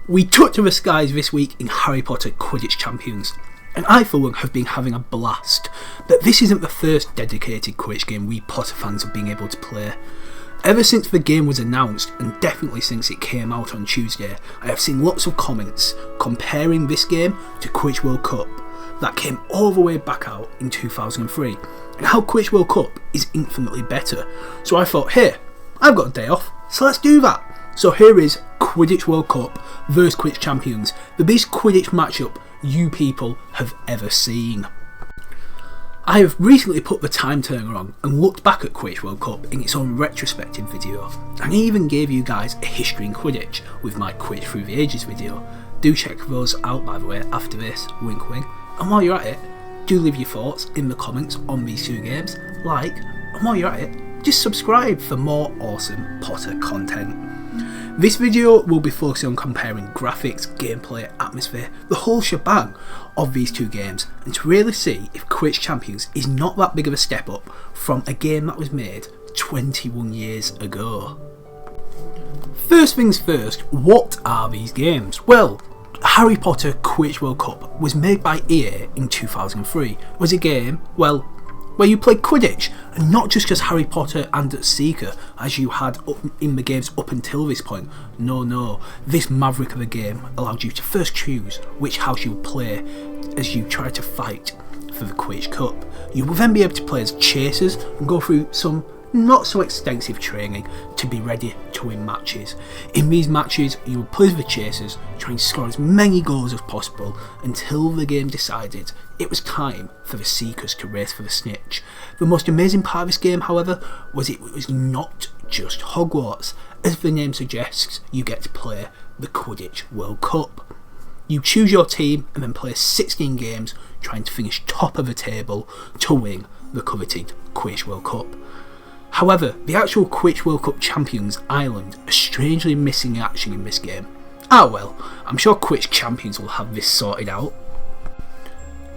We took to the skies this week in Harry Potter Quidditch Champions, and I for one have been having a blast, but this isn't the first dedicated Quidditch game we Potter fans have been able to play. Ever since the game was announced, and definitely since it came out on Tuesday, I have seen lots of comments comparing this game to Quidditch World Cup that came all the way back out in 2003, and how Quidditch World Cup is infinitely better. So I thought, hey, I've got a day off, so let's do that. So here is Quidditch World Cup vs Quidditch Champions, the best Quidditch matchup you people have ever seen. I have recently put the time turner on and looked back at Quidditch World Cup in its own retrospective video, and I even gave you guys a history in Quidditch with my Quidditch Through the Ages video. Do check those out, by the way, after this, wink wink. And while you're at it, do leave your thoughts in the comments on these two games, and while you're at it, just subscribe for more awesome Potter content. This video will be focusing on comparing graphics, gameplay, atmosphere, the whole shebang of these two games, and to really see if Quidditch Champions is not that big of a step up from a game that was made 21 years ago. First things first, what are these games? Well, Harry Potter Quidditch World Cup was made by EA in 2003. It was a game, where you played Quidditch, and not just as Harry Potter and Seeker as you had in the games up until this point. No, this maverick of a game allowed you to first choose which house you would play as you try to fight for the Quidditch Cup. You will then be able to play as chasers and go through some not so extensive training to be ready to win matches. In these matches you would play as the chasers, try and score as many goals as possible until the game decided it was time for the seekers to race for the snitch. The most amazing part of this game, however, was it was not just Hogwarts. As the name suggests, you get to play the Quidditch World Cup. You choose your team and then play 16 games trying to finish top of the table to win the coveted Quidditch World Cup. However, the actual Quidditch World Cup champions, Ireland, are strangely missing action in this game. Well, I'm sure Quidditch Champions will have this sorted out.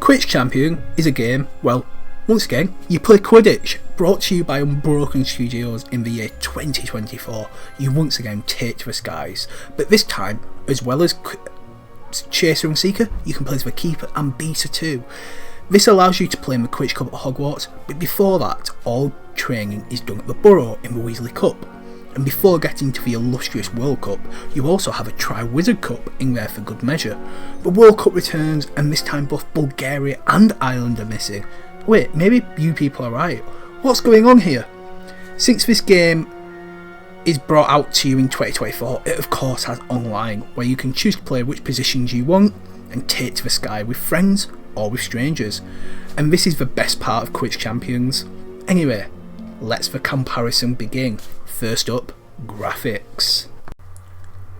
Quidditch Champion is a game, once again, you play Quidditch. Brought to you by Unbroken Studios in the year 2024, you once again take to the skies. But this time, as well as Chaser and Seeker, you can play as the Keeper and Beater too. This allows you to play in the Quidditch Cup at Hogwarts, but before that, all training is done at the Burrow in the Weasley Cup. And before getting to the illustrious World Cup, you also have a Tri-Wizard Cup in there for good measure. The World Cup returns, and this time both Bulgaria and Ireland are missing. Wait, maybe you people are right. What's going on here? Since this game is brought out to you in 2024, it of course has online, where you can choose to play which positions you want and take to the sky with friends or with strangers. And this is the best part of Quidditch Champions. Anyway, let's the comparison begin. First up, graphics.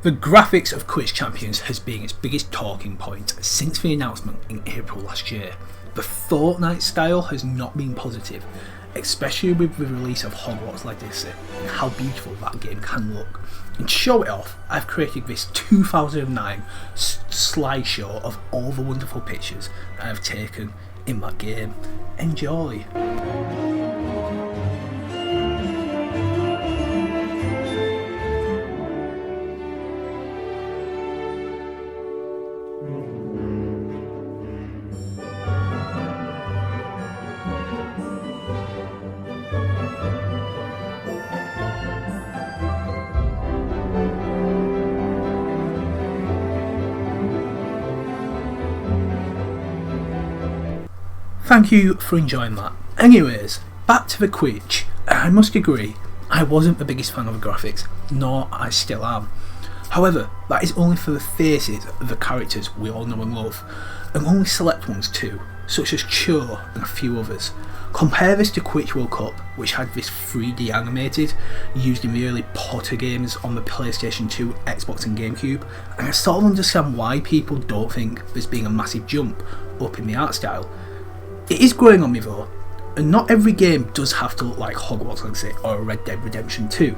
The graphics of Quidditch Champions has been its biggest talking point since the announcement in April last year. The Fortnite style has not been positive, especially with the release of Hogwarts Legacy and how beautiful that game can look. And to show it off, I've created this 2009 slideshow of all the wonderful pictures that I've taken in that game. Enjoy! Thank you for enjoying that. Anyways, back to the Quidditch. I must agree, I wasn't the biggest fan of the graphics, nor I still am. However, that is only for the faces of the characters we all know and love, and only select ones too, such as Cho and a few others. Compare this to Quidditch World Cup, which had this 3D animated, used in the early Potter games on the PlayStation 2, Xbox and GameCube, and I sort of understand why people don't think there's been a massive jump up in the art style. It is growing on me though, and not every game does have to look like Hogwarts Legacy or Red Dead Redemption 2,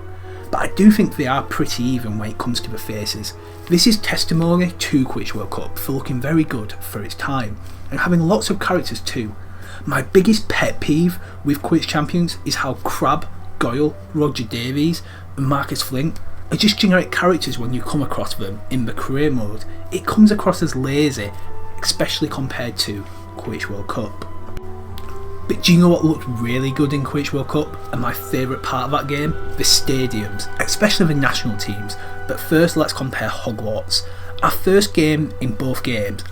but I do think they are pretty even when it comes to the faces. This is testimony to Quidditch World Cup for looking very good for its time, and having lots of characters too. My biggest pet peeve with Quidditch Champions is how Crabbe, Goyle, Roger Davies and Marcus Flint are just generic characters when you come across them in the career mode. It comes across as lazy, especially compared to Quidditch World Cup. But do you know what looked really good in Quidditch World Cup, and my favourite part of that game? The stadiums, especially the national teams. But first let's compare Hogwarts. Our first game in both games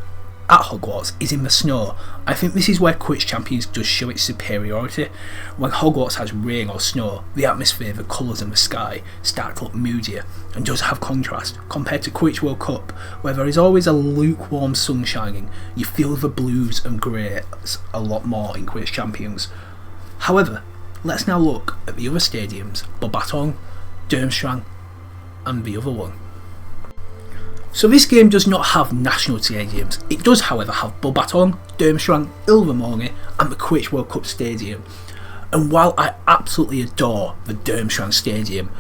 at Hogwarts is in the snow. I think this is where Quidditch Champions does show its superiority. When Hogwarts has rain or snow, the atmosphere, the colours and the sky start to look moodier and does have contrast compared to Quidditch World Cup, where there is always a lukewarm sun shining. You feel the blues and greys a lot more in Quidditch Champions. However, let's now look at the other stadiums, Beauxbatons, Durmstrang and the other one. So this game does not have national stadiums. It does however have Beauxbatons, Durmstrang, Ilvermorny and the Quidditch World Cup Stadium. And while I absolutely adore the Durmstrang Stadium,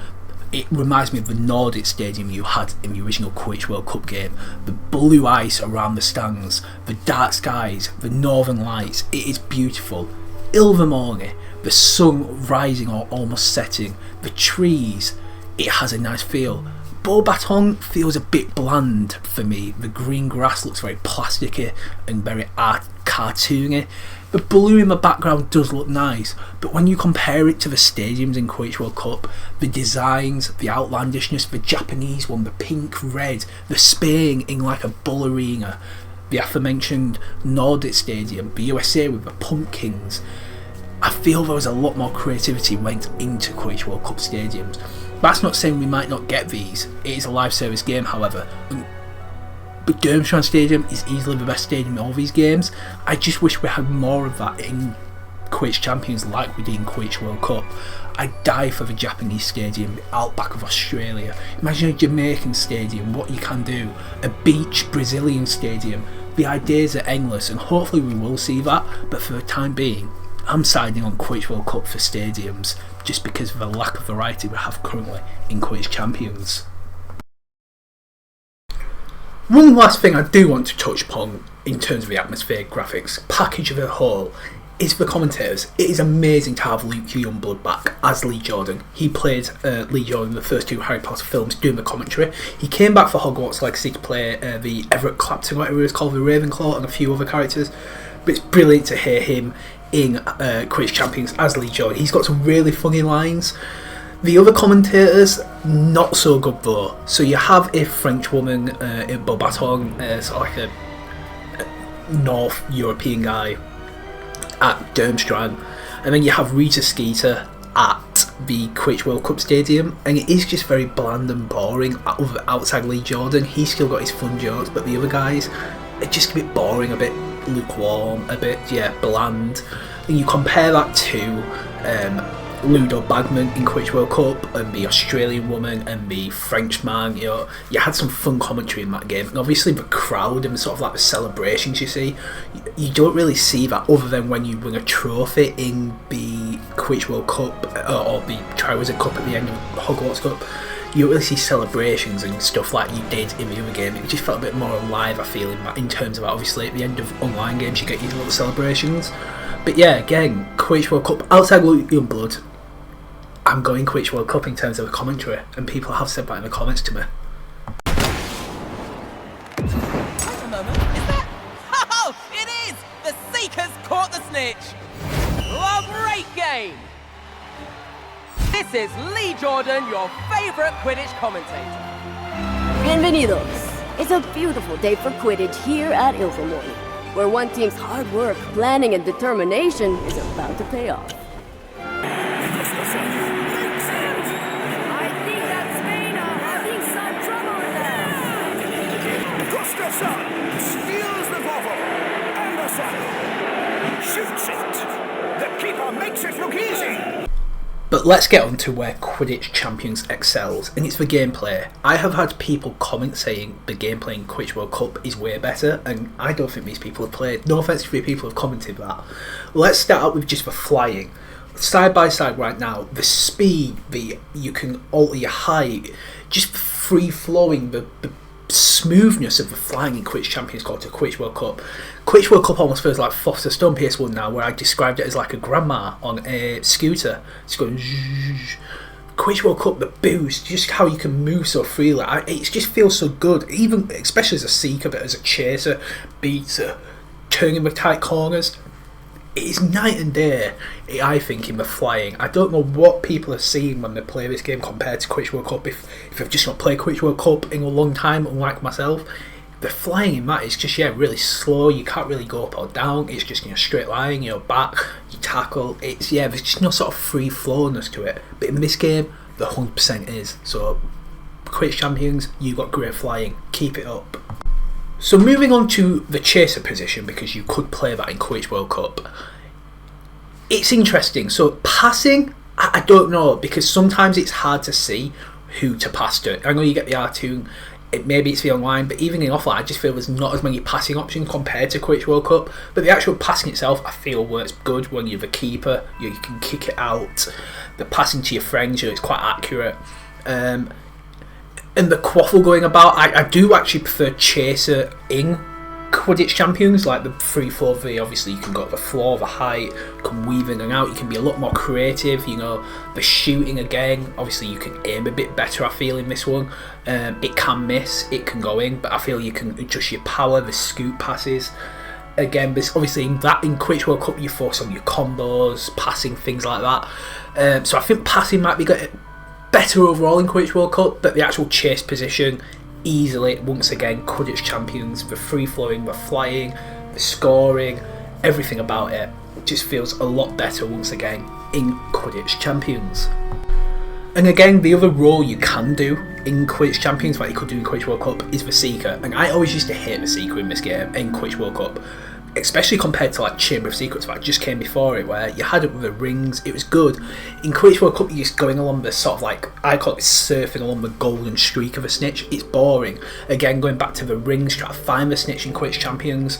it reminds me of the Nordic Stadium you had in the original Quidditch World Cup game. The blue ice around the stands, the dark skies, the northern lights, it is beautiful. Ilvermorny, the sun rising or almost setting, the trees, it has a nice feel. Beauxbatons feels a bit bland for me. The green grass looks very plasticky and very cartoony. The blue in the background does look nice, but when you compare it to the stadiums in Quidditch World Cup, the designs, the outlandishness, the Japanese one, the pink, red, the Spain in like a bull arena, the aforementioned Nordic Stadium, the USA with the pumpkins, I feel there was a lot more creativity went into Quidditch World Cup stadiums. That's not saying we might not get these. It is a live service game, however. But Durmstrang Stadium is easily the best stadium in all these games. I just wish we had more of that in Quidditch Champions like we did in Quidditch World Cup. I die for the Japanese stadium, the outback of Australia. Imagine a Jamaican stadium, what you can do. A beach Brazilian stadium. The ideas are endless and hopefully we will see that, but for the time being, I'm siding on Quidditch World Cup for stadiums just because of the lack of variety we have currently in Quidditch Champions. One last thing I do want to touch upon in terms of the atmospheric graphics package of a whole is the commentators. It is amazing to have Luke Youngblood back as Lee Jordan. He played Lee Jordan in the first two Harry Potter films doing the commentary. He came back for Hogwarts Legacy to play the Everett Clapton, whatever it was called, the Ravenclaw and a few other characters. But it's brilliant to hear him in Quidditch Champions as Lee Jordan. He's got some really funny lines. The other commentators, not so good though. So you have a French woman in Beauxbatons, sort of like a North European guy at Durmstrang, and then you have Rita Skeeter at the Quidditch World Cup Stadium, and it is just very bland and boring. Outside Lee Jordan, he's still got his fun jokes, but the other guys are just a bit boring, a bit lukewarm, a bit bland. And you compare that to Ludo Bagman in Quidditch World Cup and the Australian woman and the French man, you had some fun commentary in that game, and obviously the crowd and sort of like the celebrations you see, you don't really see that other than when you win a trophy in the Quidditch World Cup or the Triwizard Cup at the end of Hogwarts Cup. You don't really see celebrations and stuff like you did in the other game. It just felt a bit more alive, I feel, in terms of that. Obviously at the end of online games you get your little celebrations, but yeah, again, Quidditch World Cup, outside Luke Youngblood, I'm going Quidditch World Cup in terms of a commentary, and people have said that in the comments to me. Wait a moment, is that? Oh, it is! The Seekers caught the snitch! A great game! This is Lee Jordan, your favourite Quidditch commentator. Bienvenidos! It's a beautiful day for Quidditch here at Ilvermorny, where one team's hard work, planning and determination is about to pay off. Steals the bottle. Anderson shoots it. The keeper makes it look easy. But let's get on to where Quidditch Champions excels, and it's the gameplay. I have had people comment saying the gameplay in Quidditch World Cup is way better, and I don't think these people have played. No offence to the people who have commented that. Let's start out with just the flying. Side by side right now, the speed, you can alter your height, just free flowing, the smoothness of the flying in Quidditch Champions called to Quidditch World Cup. Quidditch World Cup almost feels like Foster Stone PS1 now, where I described it as like a grandma on a scooter. It's going zzz. Quidditch World Cup, the boost, just how you can move so freely, it just feels so good, even especially as a seeker, but as a chaser, beater, turning the tight corners. It is night and day, I think, in the flying. I don't know what people are seeing when they play this game compared to Quidditch World Cup. If they've just not played Quidditch World Cup in a long time, unlike myself, the flying in that is just really slow. You can't really go up or down. It's just in a straight line. Back, you tackle. It's there's just no sort of free flowness to it. But in this game, the 100% is. So, Quidditch Champions, you got great flying. Keep it up. So moving on to the chaser position, because you could play that in Quidditch World Cup. It's interesting. So passing, I don't know, because sometimes it's hard to see who to pass to. I know you get the R2, maybe it's the online, but even in offline, I just feel there's not as many passing options compared to Quidditch World Cup. But the actual passing itself, I feel, works good when you're the keeper. You can kick it out. The passing to your friends, it's quite accurate. And the quaffle going about, I do actually prefer chaser in Quidditch Champions, like the free flow V. Obviously you can go to the floor, the height, you can weave in and out, you can be a lot more creative. The shooting again, obviously you can aim a bit better, I feel, in this one. It can miss, it can go in, but I feel you can adjust your power, the scoop passes. Again, this obviously in Quidditch World Cup you focus on your combos, passing, things like that. So I think passing might be good, better overall in Quidditch World Cup, but the actual chase position, easily, once again, Quidditch Champions. The free flowing, the flying, the scoring, everything about it just feels a lot better once again in Quidditch Champions. And again, the other role you can do in Quidditch Champions, like you could do in Quidditch World Cup, is the Seeker. And I always used to hate the Seeker in this game, in Quidditch World Cup, especially compared to like Chamber of Secrets that just came before it, where you had it with the rings. It was good. In Quidditch World Cup, you're just going along the sort of like, I call it surfing along the golden streak of a snitch. It's boring. Again, going back to the rings, trying to find the snitch in Quidditch Champions,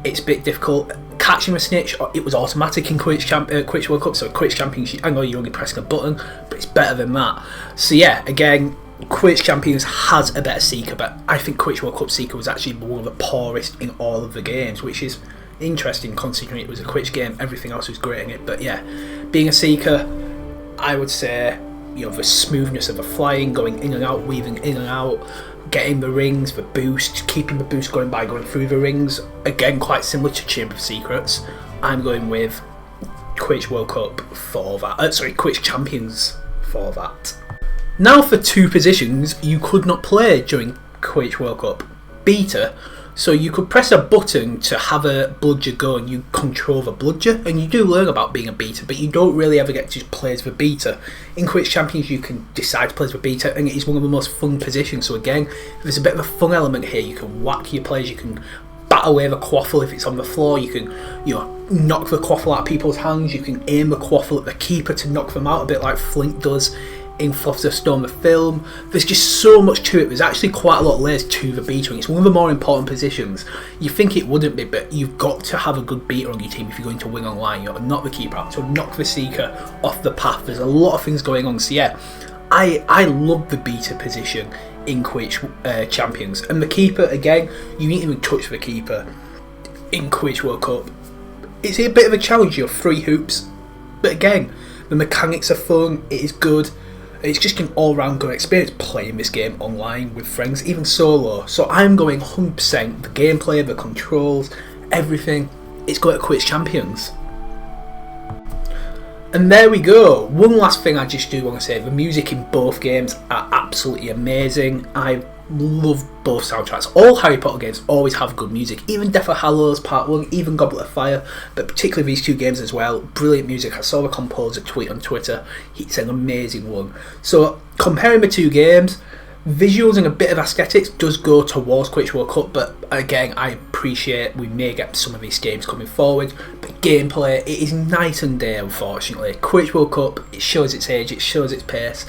it's a bit difficult. Catching the snitch, it was automatic in Quidditch World Cup, so Quidditch Champions, I know you're only pressing a button, but it's better than that. So yeah, again, Quidditch Champions has a better Seeker, but I think Quidditch World Cup Seeker was actually one of the poorest in all of the games, which is interesting considering it was a Quidditch game. Everything else was great in it, but yeah, being a Seeker, I would say, the smoothness of the flying, going in and out, weaving in and out, getting the rings, the boost, keeping the boost going by going through the rings, again quite similar to Chamber of Secrets. I'm going with Quidditch World Cup for that. Quidditch Champions for that. Now for two positions you could not play during Quidditch World Cup. Beater. So you could press a button to have a bludger go and you control the bludger, and you do learn about being a beater, but you don't really ever get to just play as the beater. In Quidditch Champions you can decide to play as the beater, and it is one of the most fun positions. So again, there's a bit of a fun element here. You can whack your players, you can bat away the quaffle if it's on the floor, you can knock the quaffle out of people's hands, you can aim the quaffle at the keeper to knock them out, a bit like Flint does in Philosopher's Stone the film. There's just so much to it. There's actually quite a lot of layers to the beater. It's one of the more important positions. You think it wouldn't be, but you've got to have a good beater on your team if you're going to win online. You've got to knock the keeper out, to knock the Seeker off the path. There's a lot of things going on. So yeah, I love the beater position in Quidditch Champions. And the keeper, again, you need to even touch the keeper in Quidditch World Cup. It's a bit of a challenge. You're 3 hoops, but again, the mechanics are fun. It is good. It's just an all-round good experience playing this game online with friends, even solo. So I'm going 100%. The gameplay, the controls, everything. It's going to Quidditch Champions. And there we go. One last thing I just do want to say. The music in both games are absolutely amazing. I love both soundtracks. All Harry Potter games always have good music. Even Deathly Hallows Part 1, even Goblet of Fire, but particularly these two games as well. Brilliant music. I saw the composer tweet on Twitter. It's an amazing one. So comparing the two games, visuals and a bit of aesthetics does go towards Quidditch World Cup, but again, I appreciate we may get some of these games coming forward, but gameplay, it is night and day, unfortunately. Quidditch World Cup, it shows its age, it shows its pace.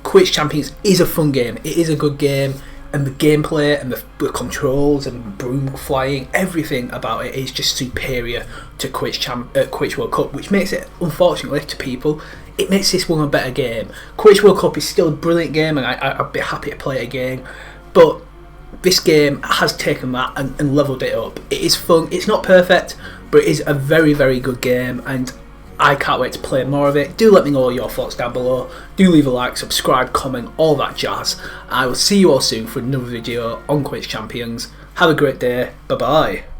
Quidditch Champions is a fun game. It is a good game. And the gameplay and the controls and broom flying, everything about it is just superior to Quidditch World Cup, which makes it, unfortunately to people, it makes this one a better game. Quidditch World Cup is still a brilliant game, and I'd be happy to play it again, but this game has taken that and leveled it up. It is fun. It's not perfect, but it is a very, very good game, and I can't wait to play more of it. Do let me know your thoughts down below. Do leave a like, subscribe, comment, all that jazz. I will see you all soon for another video on Quidditch Champions. Have a great day. Bye bye.